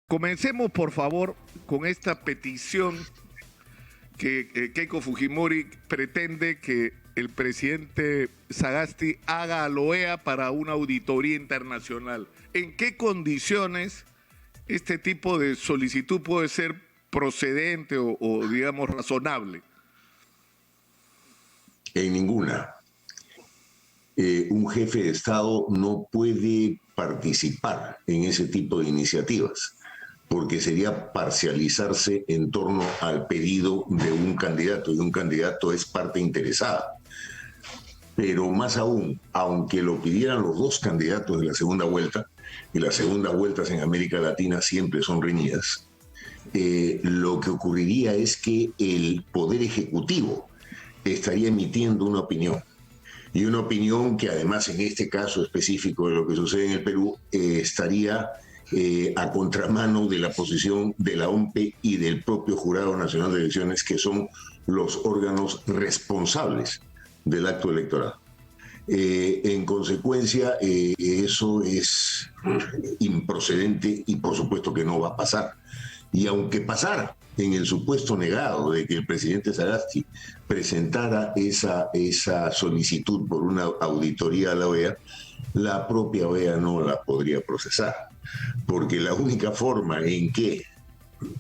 Comencemos, por favor, con esta petición que Keiko Fujimori pretende que el presidente Sagasti haga a la OEA para una auditoría internacional. ¿En qué condiciones este tipo de solicitud puede ser procedente o digamos, razonable? En ninguna. Un jefe de Estado no puede participar en ese tipo de iniciativas, porque sería parcializarse en torno al pedido de un candidato, y un candidato es parte interesada. Pero más aún, aunque lo pidieran los dos candidatos de la segunda vuelta, y las segundas vueltas en América Latina siempre son reñidas, lo que ocurriría es que el Poder Ejecutivo estaría emitiendo una opinión. Y una opinión que además en este caso específico de lo que sucede en el Perú estaría a contramano de la posición de la OMPE y del propio Jurado Nacional de Elecciones, que son los órganos responsables del acto electoral. En consecuencia, eso es improcedente y por supuesto que no va a pasar. Y aunque pasara, en el supuesto negado de que el presidente Sagasti presentara esa solicitud por una auditoría a la OEA, la propia OEA no la podría procesar, porque la única forma en que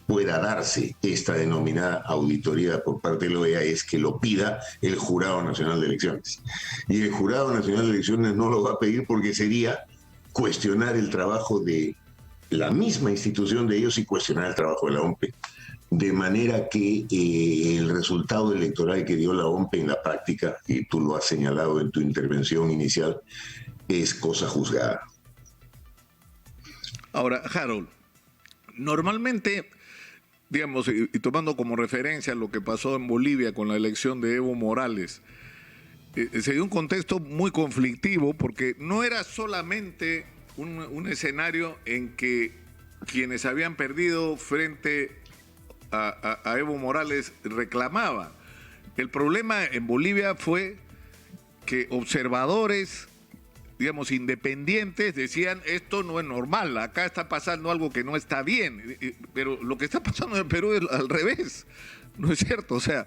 pueda darse esta denominada auditoría por parte de la OEA es que lo pida el Jurado Nacional de Elecciones. Y el Jurado Nacional de Elecciones no lo va a pedir porque sería cuestionar el trabajo de la misma institución de ellos y cuestionar el trabajo de la OMPE. De manera que el resultado electoral que dio la OMPE en la práctica, y tú lo has señalado en tu intervención inicial, es cosa juzgada. Ahora, Harold, normalmente, digamos, y tomando como referencia lo que pasó en Bolivia con la elección de Evo Morales, se dio un contexto muy conflictivo porque no era solamente un escenario en que quienes habían perdido frente a Evo Morales reclamaban. El problema en Bolivia fue que observadores, digamos, independientes decían esto no es normal, acá está pasando algo que no está bien, pero lo que está pasando en Perú es al revés, ¿no es cierto? O sea,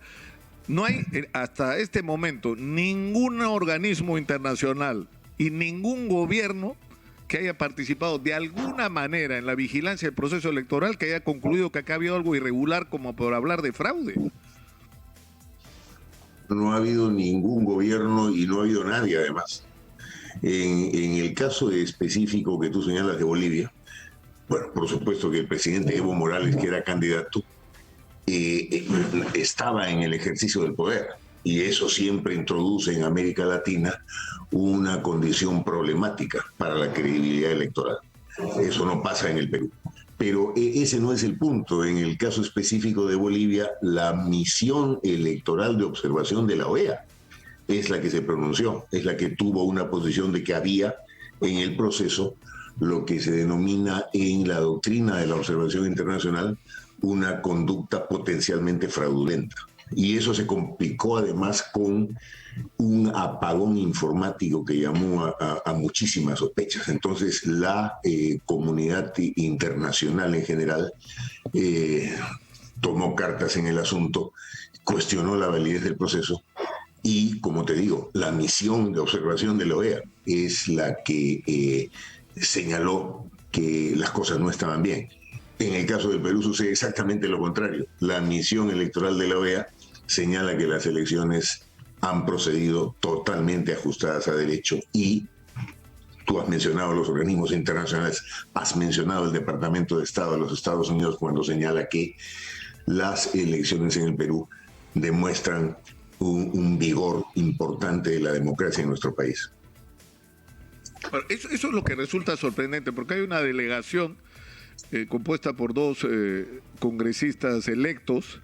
no hay hasta este momento ningún organismo internacional y ningún gobierno que haya participado de alguna manera en la vigilancia del proceso electoral que haya concluido que acá había algo irregular como por hablar de fraude. No ha habido ningún gobierno y no ha habido nadie además. En el caso específico que tú señalas de Bolivia, bueno, por supuesto que el presidente Evo Morales, que era candidato, estaba en el ejercicio del poder, y eso siempre introduce en América Latina una condición problemática para la credibilidad electoral. Eso no pasa en el Perú. Pero ese no es el punto. En el caso específico de Bolivia, la misión electoral de observación de la OEA es la que se pronunció, es la que tuvo una posición de que había en el proceso lo que se denomina en la doctrina de la observación internacional una conducta potencialmente fraudulenta. Y eso se complicó además con un apagón informático que llamó a muchísimas sospechas. Entonces la comunidad internacional en general tomó cartas en el asunto, cuestionó la validez del proceso y, como te digo, la misión de observación de la OEA es la que señaló que las cosas no estaban bien. En el caso del Perú sucede exactamente lo contrario. La misión electoral de la OEA señala que las elecciones han procedido totalmente ajustadas a derecho, y tú has mencionado los organismos internacionales, has mencionado el Departamento de Estado de los Estados Unidos cuando señala que las elecciones en el Perú demuestran un vigor importante de la democracia en nuestro país. Eso es lo que resulta sorprendente, porque hay una delegación compuesta por dos congresistas electos,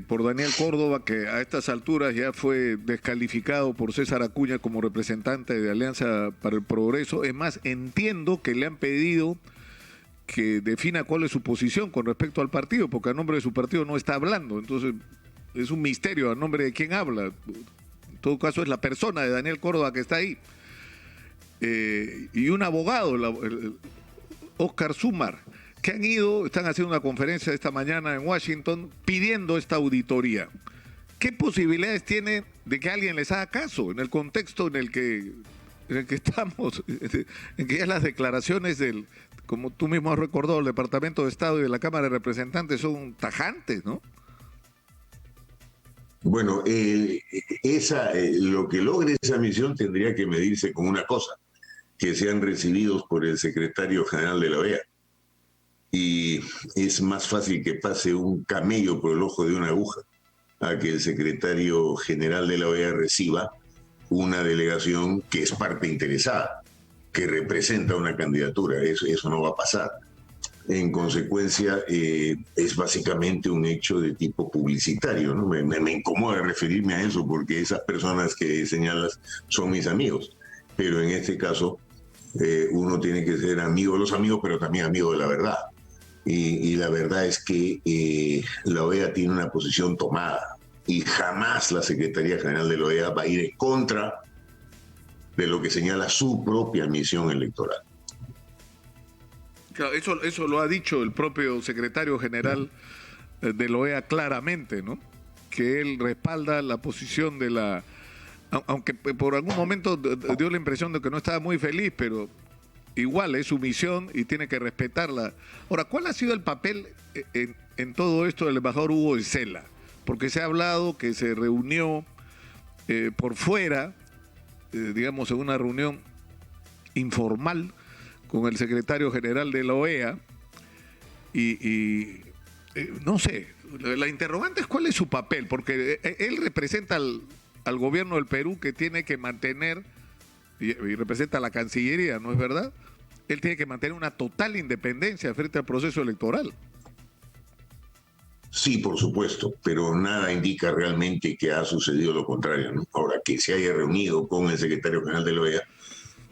por Daniel Córdoba, que a estas alturas ya fue descalificado por César Acuña como representante de Alianza para el Progreso. Es más, entiendo que le han pedido que defina cuál es su posición con respecto al partido, porque a nombre de su partido no está hablando. Entonces, es un misterio a nombre de quién habla. En todo caso, es la persona de Daniel Córdoba que está ahí. Y un abogado, Oscar Sumar. que están haciendo una conferencia esta mañana en Washington pidiendo esta auditoría. ¿Qué posibilidades tiene de que alguien les haga caso en el contexto en el que estamos, en que ya las declaraciones como tú mismo has recordado, el Departamento de Estado y de la Cámara de Representantes son tajantes, ¿no? Bueno, lo que logre esa misión tendría que medirse con una cosa, que sean recibidos por el secretario general de la OEA. Y es más fácil que pase un camello por el ojo de una aguja a que el secretario general de la OEA reciba una delegación que es parte interesada, que representa una candidatura. Eso no va a pasar. En consecuencia, es básicamente un hecho de tipo publicitario, ¿no? Me incomoda referirme a eso porque esas personas que señalas son mis amigos. Pero en este caso, uno tiene que ser amigo de los amigos, pero también amigo de la verdad. Y la verdad es que la OEA tiene una posición tomada y jamás la Secretaría General de la OEA va a ir en contra de lo que señala su propia misión electoral. Claro, eso lo ha dicho el propio secretario general de la OEA claramente, ¿no? Que él respalda la posición de aunque por algún momento dio la impresión de que no estaba muy feliz, pero igual es su misión y tiene que respetarla. Ahora, ¿cuál ha sido el papel en todo esto del embajador Hugo Isela? Porque se ha hablado que se reunió por fuera, digamos, en una reunión informal con el secretario general de la OEA y no sé, la interrogante es cuál es su papel, porque él representa al gobierno del Perú, que tiene que mantener, y representa a la Cancillería, ¿no es verdad? Él tiene que mantener una total independencia frente al proceso electoral. Sí, por supuesto, pero nada indica realmente que ha sucedido lo contrario, ¿no? Ahora, que se haya reunido con el secretario general de la OEA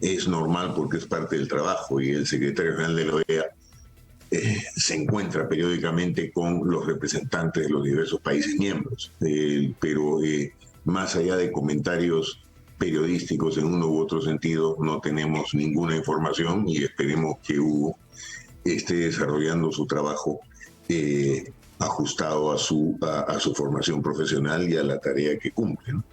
es normal porque es parte del trabajo, y el secretario general de la OEA se encuentra periódicamente con los representantes de los diversos países miembros, pero más allá de comentarios periodísticos en uno u otro sentido, no tenemos ninguna información, y esperemos que Hugo esté desarrollando su trabajo ajustado a su formación profesional y a la tarea que cumple, ¿no?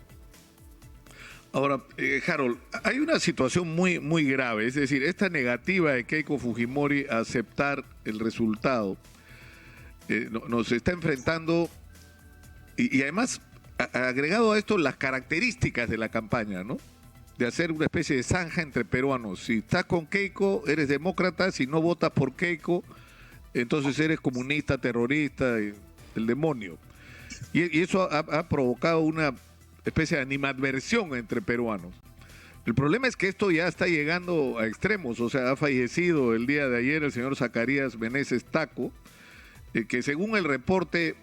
Ahora, Harold, hay una situación muy, muy grave, es decir, esta negativa de Keiko Fujimori a aceptar el resultado nos está enfrentando, y además, agregado a esto, las características de la campaña, ¿no? De hacer una especie de zanja entre peruanos. Si estás con Keiko, eres demócrata; si no votas por Keiko, entonces eres comunista, terrorista, el demonio. Y eso ha provocado una especie de animadversión entre peruanos. El problema es que esto ya está llegando a extremos. O sea, ha fallecido el día de ayer el señor Zacarías Meneses Taco, que según el reporte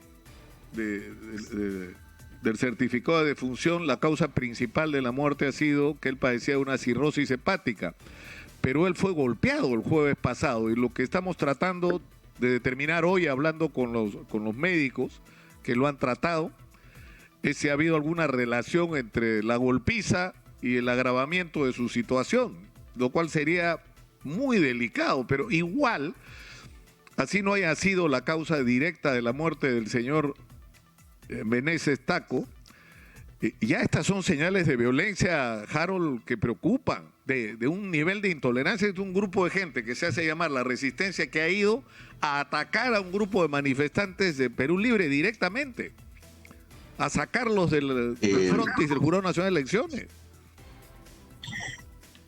del certificado de defunción, la causa principal de la muerte ha sido que él padecía una cirrosis hepática, pero él fue golpeado el jueves pasado, y lo que estamos tratando de determinar hoy, hablando con los médicos que lo han tratado, es si ha habido alguna relación entre la golpiza y el agravamiento de su situación, lo cual sería muy delicado, pero igual, así no haya sido la causa directa de la muerte del señor Meneses Taco, ya estas son señales de violencia, Harold, que preocupan, de un nivel de intolerancia de un grupo de gente que se hace llamar la Resistencia, que ha ido a atacar a un grupo de manifestantes de Perú Libre directamente, a sacarlos del frontis del Jurado Nacional de Elecciones.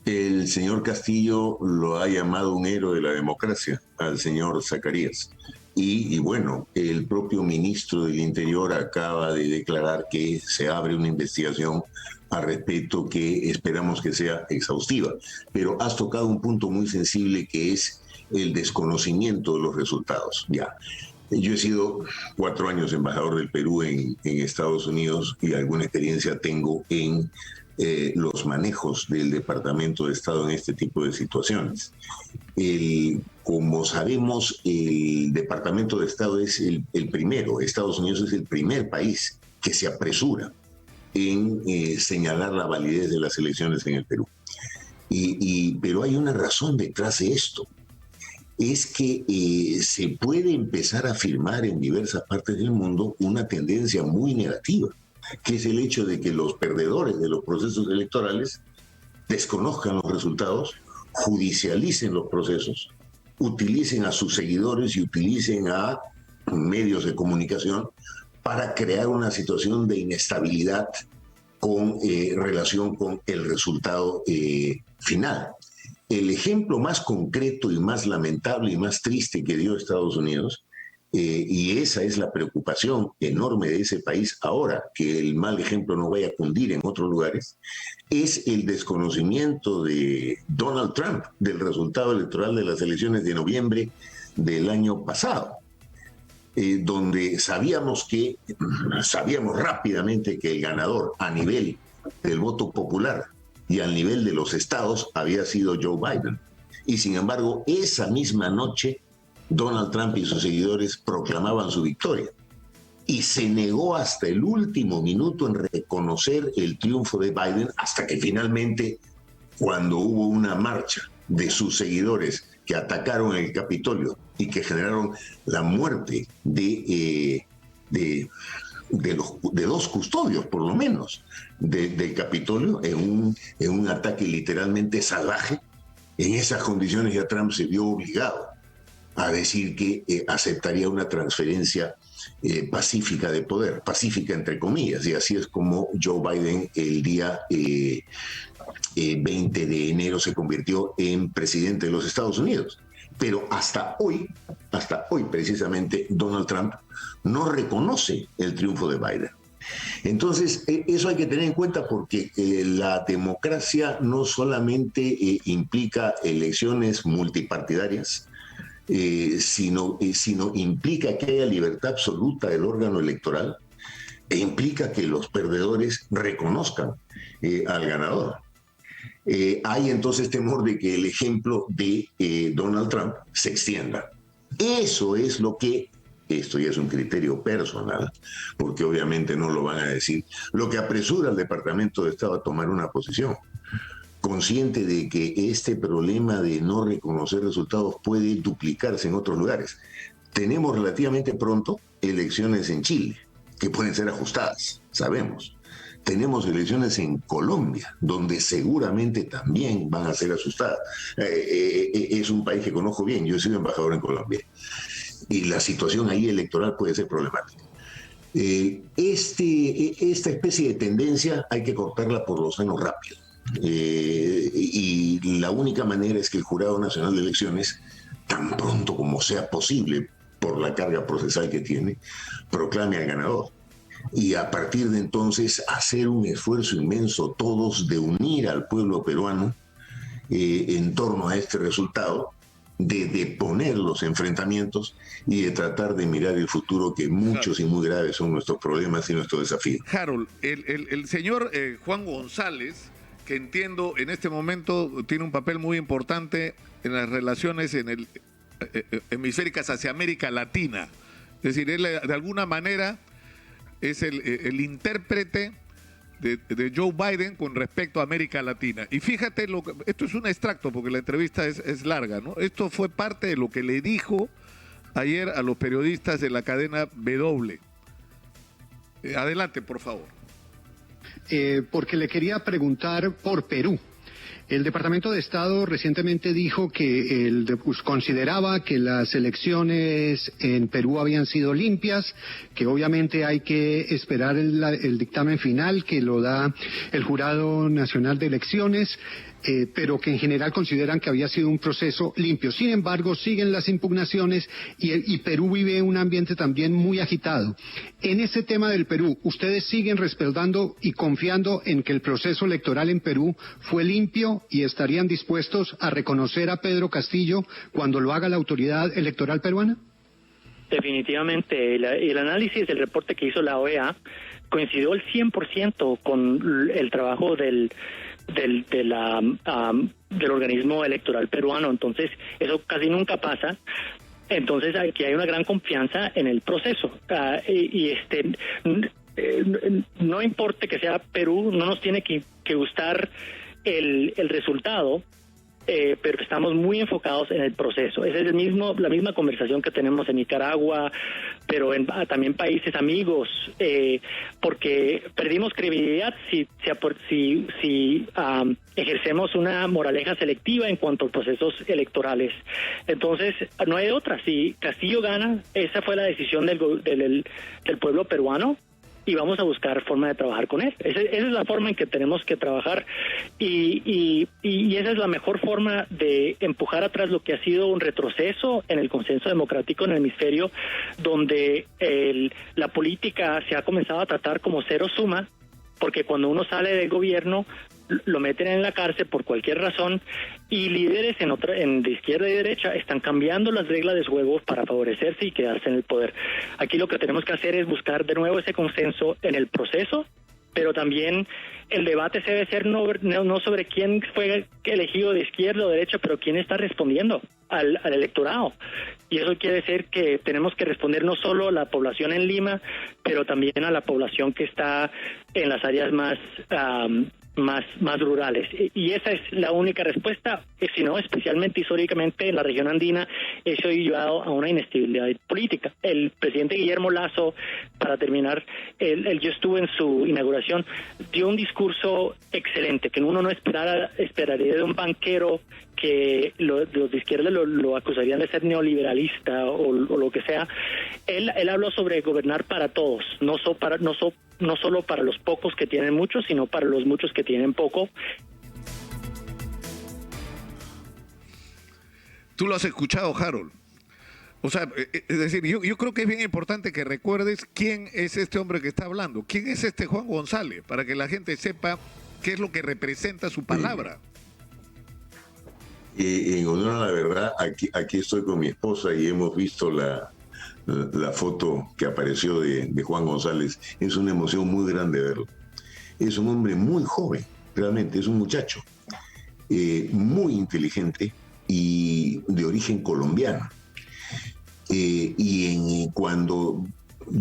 El señor Castillo lo ha llamado un héroe de la democracia al señor Zacarías. Y bueno, el propio ministro del Interior acaba de declarar que se abre una investigación al respecto, que esperamos que sea exhaustiva. Pero has tocado un punto muy sensible, que es el desconocimiento de los resultados. Ya, yo he sido 4 años embajador del Perú en Estados Unidos, y alguna experiencia tengo en los manejos del Departamento de Estado en este tipo de situaciones. Como sabemos, el Departamento de Estado es el primero. Estados Unidos es el primer país que se apresura en señalar la validez de las elecciones en el Perú. Pero hay una razón detrás de esto. es que se puede empezar a afirmar en diversas partes del mundo una tendencia muy negativa, que es el hecho de que los perdedores de los procesos electorales desconozcan los resultados, judicialicen los procesos, utilicen a sus seguidores y utilicen a medios de comunicación para crear una situación de inestabilidad con relación con el resultado final. El ejemplo más concreto y más lamentable y más triste que dio Estados Unidos, y esa es la preocupación enorme de ese país ahora, que el mal ejemplo no vaya a cundir en otros lugares, es el desconocimiento de Donald Trump del resultado electoral de las elecciones de noviembre del año pasado, donde sabíamos rápidamente que el ganador a nivel del voto popular y al nivel de los estados había sido Joe Biden. Y sin embargo, esa misma noche, Donald Trump y sus seguidores proclamaban su victoria. Y se negó hasta el último minuto en reconocer el triunfo de Biden, hasta que finalmente, cuando hubo una marcha de sus seguidores que atacaron el Capitolio y que generaron la muerte de dos custodios, por lo menos, del Capitolio, en un ataque literalmente salvaje. En esas condiciones ya Trump se vio obligado a decir que aceptaría una transferencia pacífica de poder, pacífica entre comillas, y así es como Joe Biden el día 20 de enero se convirtió en presidente de los Estados Unidos. Pero hasta hoy precisamente, Donald Trump no reconoce el triunfo de Biden. Entonces, eso hay que tener en cuenta porque la democracia no solamente implica elecciones multipartidarias, sino implica que haya libertad absoluta del órgano electoral e implica que los perdedores reconozcan al ganador. Hay entonces temor de que el ejemplo de Donald Trump se extienda. Eso es lo que, esto ya es un criterio personal, porque obviamente no lo van a decir, lo que apresura al Departamento de Estado a tomar una posición, consciente de que este problema de no reconocer resultados puede duplicarse en otros lugares. Tenemos relativamente pronto elecciones en Chile, que pueden ser ajustadas, sabemos. Tenemos elecciones en Colombia, donde seguramente también van a ser asustadas. Es un país que conozco bien, yo he sido embajador en Colombia, y la situación ahí electoral puede ser problemática. Esta especie de tendencia hay que cortarla por los senos rápido. Y la única manera es que el Jurado Nacional de Elecciones, tan pronto como sea posible, por la carga procesal que tiene, proclame al ganador. Y a partir de entonces hacer un esfuerzo inmenso todos de unir al pueblo peruano en torno a este resultado, de deponer los enfrentamientos y de tratar de mirar el futuro, que muchos y muy graves son nuestros problemas y nuestros desafíos. Harold, el señor Juan González, que entiendo en este momento tiene un papel muy importante en las relaciones hemisféricas hacia América Latina. Es decir, él de alguna manera es el intérprete de Joe Biden con respecto a América Latina. Y fíjate, esto es un extracto porque la entrevista es larga, ¿no? Esto fue parte de lo que le dijo ayer a los periodistas de la cadena W. Adelante, por favor. Porque le quería preguntar por Perú. El Departamento de Estado recientemente dijo que consideraba que las elecciones en Perú habían sido limpias, que obviamente hay que esperar el dictamen final que lo da el Jurado Nacional de Elecciones, pero que en general consideran que había sido un proceso limpio. Sin embargo, siguen las impugnaciones y Perú vive un ambiente también muy agitado. En ese tema del Perú, ¿ustedes siguen respaldando y confiando en que el proceso electoral en Perú fue limpio y estarían dispuestos a reconocer a Pedro Castillo cuando lo haga la autoridad electoral peruana? Definitivamente. El análisis del reporte que hizo la OEA coincidió al 100% con el trabajo del organismo electoral peruano. Entonces, eso casi nunca pasa. Entonces, aquí hay una gran confianza en el proceso. No importa que sea Perú, no nos tiene que gustar el resultado, pero estamos muy enfocados en el proceso. Esa es la misma conversación que tenemos en Nicaragua, pero en también países amigos, porque perdimos credibilidad si ejercemos una moraleja selectiva en cuanto a procesos electorales. Entonces, no hay otra. Si Castillo gana, esa fue la decisión del pueblo peruano, y vamos a buscar forma de trabajar con él. Esa es la forma en que tenemos que trabajar, y esa es la mejor forma de empujar atrás lo que ha sido un retroceso en el consenso democrático en el hemisferio, donde la política se ha comenzado a tratar como cero suma, porque cuando uno sale del gobierno lo meten en la cárcel por cualquier razón, y líderes de izquierda y derecha están cambiando las reglas de juego para favorecerse y quedarse en el poder. Aquí lo que tenemos que hacer es buscar de nuevo ese consenso en el proceso, pero también el debate se debe ser no sobre quién fue elegido de izquierda o derecha, pero quién está respondiendo al electorado. Y eso quiere decir que tenemos que responder no solo a la población en Lima, pero también a la población que está en las áreas más rurales. Y esa es la única respuesta, si no, especialmente históricamente en la región andina, eso ha llevado a una inestabilidad política. El presidente Guillermo Lasso, para terminar, yo estuve en su inauguración, dio un discurso excelente, que uno no esperaría de un banquero que los de izquierda lo acusarían de ser neoliberalista o lo que sea. Él habló sobre gobernar para todos, no solo para los pocos que tienen mucho, sino para los muchos que tienen poco. Tú lo has escuchado, Harold. O sea, es decir, yo creo que es bien importante que recuerdes quién es este hombre que está hablando, quién es este Juan González, para que la gente sepa qué es lo que representa su palabra. En honor a la verdad, aquí estoy con mi esposa y hemos visto la foto que apareció de Juan González. Es una emoción muy grande verlo. Es un hombre muy joven, realmente, es un muchacho, muy inteligente y de origen colombiano. Cuando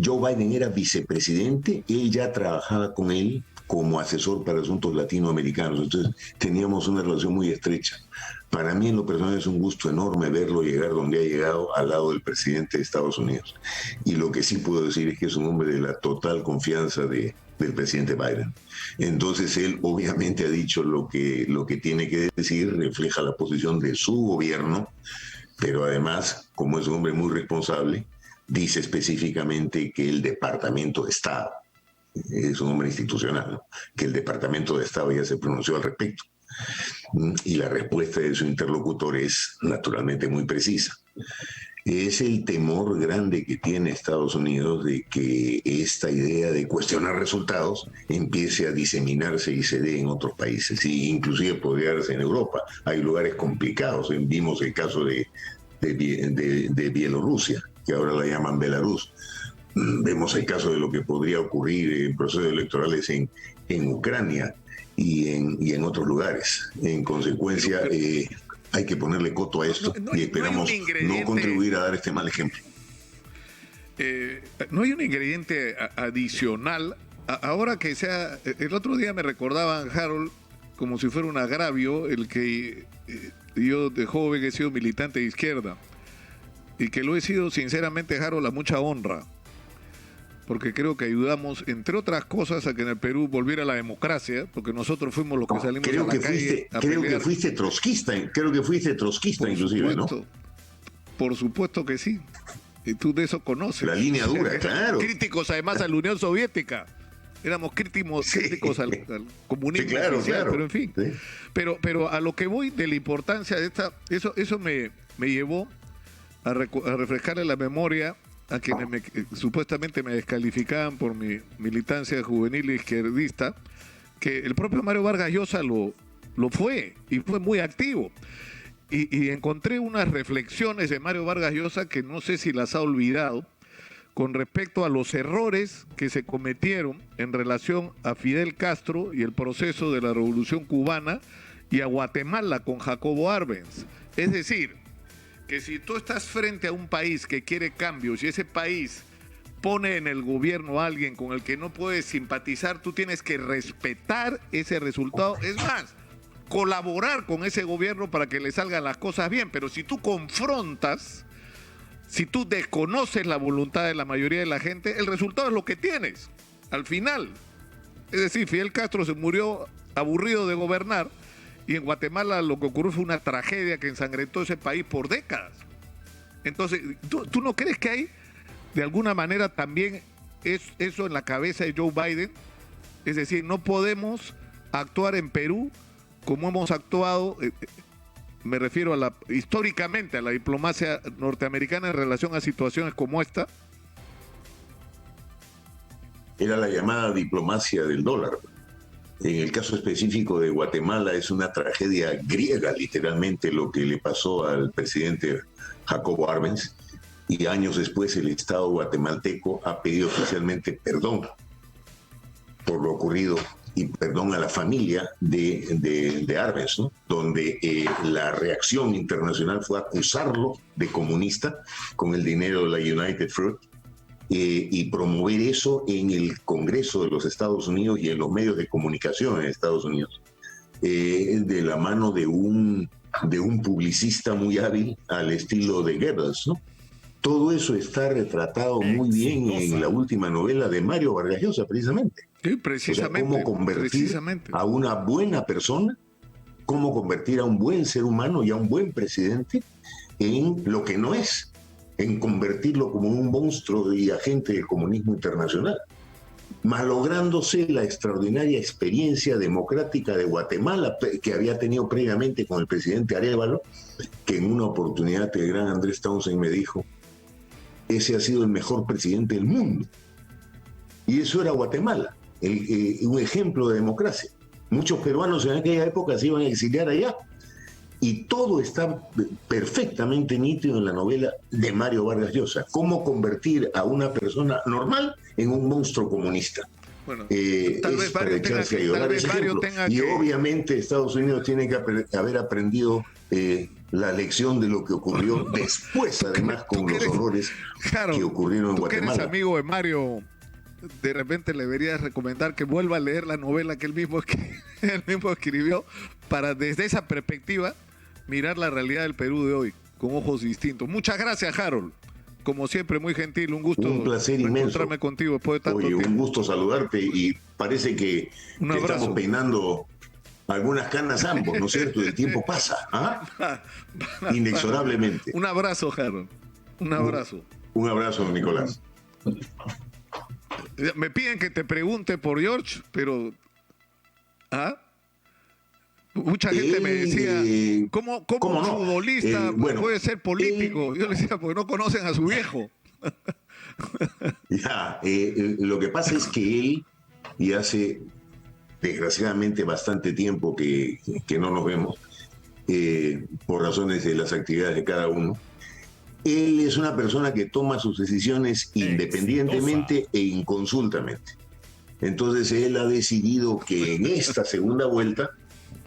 Joe Biden era vicepresidente, él ya trabajaba con él como asesor para asuntos latinoamericanos, entonces teníamos una relación muy estrecha. Para mí, en lo personal, es un gusto enorme verlo llegar donde ha llegado al lado del presidente de Estados Unidos. Y lo que sí puedo decir es que es un hombre de la total confianza del presidente Biden. Entonces, él obviamente ha dicho lo que tiene que decir, refleja la posición de su gobierno, pero además, como es un hombre muy responsable, dice específicamente que el Departamento de Estado, es un hombre institucional, ¿no?, que el Departamento de Estado ya se pronunció al respecto. Y la respuesta de su interlocutor es naturalmente muy precisa. Es el temor grande que tiene Estados Unidos de que esta idea de cuestionar resultados empiece a diseminarse y se dé en otros países, e inclusive podría darse en Europa. Hay lugares complicados. Vimos el caso de Bielorrusia, que ahora la llaman Belarus. Vemos el caso de lo que podría ocurrir en procesos electorales en Ucrania y en otros lugares. En consecuencia, hay que ponerle coto a esto y esperamos no contribuir a dar este mal ejemplo. No hay un ingrediente adicional. Ahora que sea, el otro día me recordaban, Harold, como si fuera un agravio, el que yo de joven he sido militante de izquierda y que lo he sido sinceramente, Harold, a mucha honra, porque creo que ayudamos, entre otras cosas, a que en el Perú volviera la democracia, porque nosotros fuimos los que salimos a la calle a pelear. Creo que fuiste trotskista inclusive, ¿no? Por supuesto que sí. Y tú de eso conoces. La línea dura, claro. Críticos además a la Unión Soviética. Éramos críticos al comunismo, sí, claro, oficial, claro. Pero en fin. Sí. Pero a lo que voy de la importancia de esta, eso me llevó a refrescarle la memoria a quienes supuestamente me descalificaban por mi militancia juvenil izquierdista, que el propio Mario Vargas Llosa lo fue, y fue muy activo. Y encontré unas reflexiones de Mario Vargas Llosa que no sé si las ha olvidado, con respecto a los errores que se cometieron en relación a Fidel Castro y el proceso de la Revolución Cubana, y a Guatemala con Jacobo Arbenz. Es decir, que si tú estás frente a un país que quiere cambios y ese país pone en el gobierno a alguien con el que no puedes simpatizar, tú tienes que respetar ese resultado. Es más, colaborar con ese gobierno para que le salgan las cosas bien, pero si tú confrontas, si tú desconoces la voluntad de la mayoría de la gente, el resultado es lo que tienes, al final. Es decir, Fidel Castro se murió aburrido de gobernar y en Guatemala lo que ocurrió fue una tragedia que ensangrentó ese país por décadas. Entonces, ¿tú no crees que hay, de alguna manera, también eso en la cabeza de Joe Biden? Es decir, no podemos actuar en Perú como hemos actuado, me refiero históricamente a la diplomacia norteamericana en relación a situaciones como esta. Era la llamada diplomacia del dólar. En el caso específico de Guatemala es una tragedia griega, literalmente, lo que le pasó al presidente Jacobo Arbenz, y años después el Estado guatemalteco ha pedido oficialmente perdón por lo ocurrido y perdón a la familia de Arbenz, ¿no? Donde la reacción internacional fue acusarlo de comunista con el dinero de la United Fruit, y promover eso en el Congreso de los Estados Unidos y en los medios de comunicación en Estados Unidos, de la mano de un publicista muy hábil al estilo de Goebbels, ¿no? Todo eso está retratado muy bien en la última novela de Mario Vargas Llosa, precisamente. Sí, precisamente. O sea, cómo convertir a una buena persona, cómo convertir a un buen ser humano y a un buen presidente en lo que no es, en convertirlo como un monstruo y agente del comunismo internacional, malográndose la extraordinaria experiencia democrática de Guatemala que había tenido previamente con el presidente Arévalo, que en una oportunidad el gran Andrés Townsend me dijo: ese ha sido el mejor presidente del mundo. Y eso era Guatemala, un ejemplo de democracia. Muchos peruanos en aquella época se iban a exiliar allá. Y todo está perfectamente nítido en la novela de Mario Vargas Llosa. Cómo convertir a una persona normal en un monstruo comunista. Bueno, tal vez Mario tenga y obviamente Estados Unidos tiene que haber aprendido la lección de lo que ocurrió después, además, con los horrores que ocurrieron en Guatemala. Tú que eres amigo de Mario, de repente le deberías recomendar que vuelva a leer la novela que él mismo escribió, para desde esa perspectiva mirar la realidad del Perú de hoy con ojos distintos. Muchas gracias, Harold. Como siempre, muy gentil, un gusto. Un placer inmenso encontrarme contigo después de tanto tiempo. Un gusto saludarte, y parece que estamos peinando algunas canas ambos, ¿no es cierto? El tiempo pasa, ¿ah? Inexorablemente. Un abrazo, Harold. Un abrazo. Un abrazo, Nicolás. Me piden que te pregunte por George, pero... ¿ah? Mucha gente me decía, ¿cómo un futbolista puede ser político? Yo le decía, porque no conocen a su viejo. Lo que pasa es que él, y hace desgraciadamente bastante tiempo que no nos vemos, por razones de las actividades de cada uno, él es una persona que toma sus decisiones independientemente e inconsultamente. Entonces él ha decidido que en esta segunda vuelta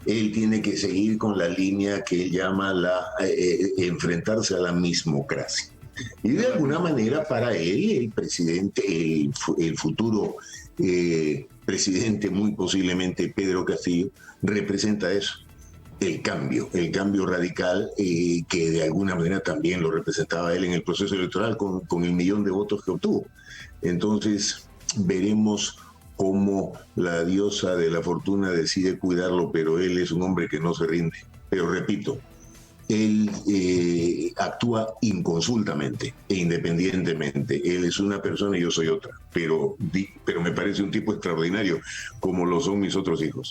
él tiene que seguir con la línea que él llama enfrentarse a la mismocracia. Y de alguna manera para él, el presidente, el futuro presidente, muy posiblemente Pedro Castillo, representa eso, el cambio radical, que de alguna manera también lo representaba él en el proceso electoral con el 1.000.000 de votos que obtuvo. Entonces veremos cómo la diosa de la fortuna decide cuidarlo, pero él es un hombre que no se rinde. Pero repito, él actúa inconsultamente e independientemente. Él es una persona y yo soy otra, pero me parece un tipo extraordinario, como lo son mis otros hijos.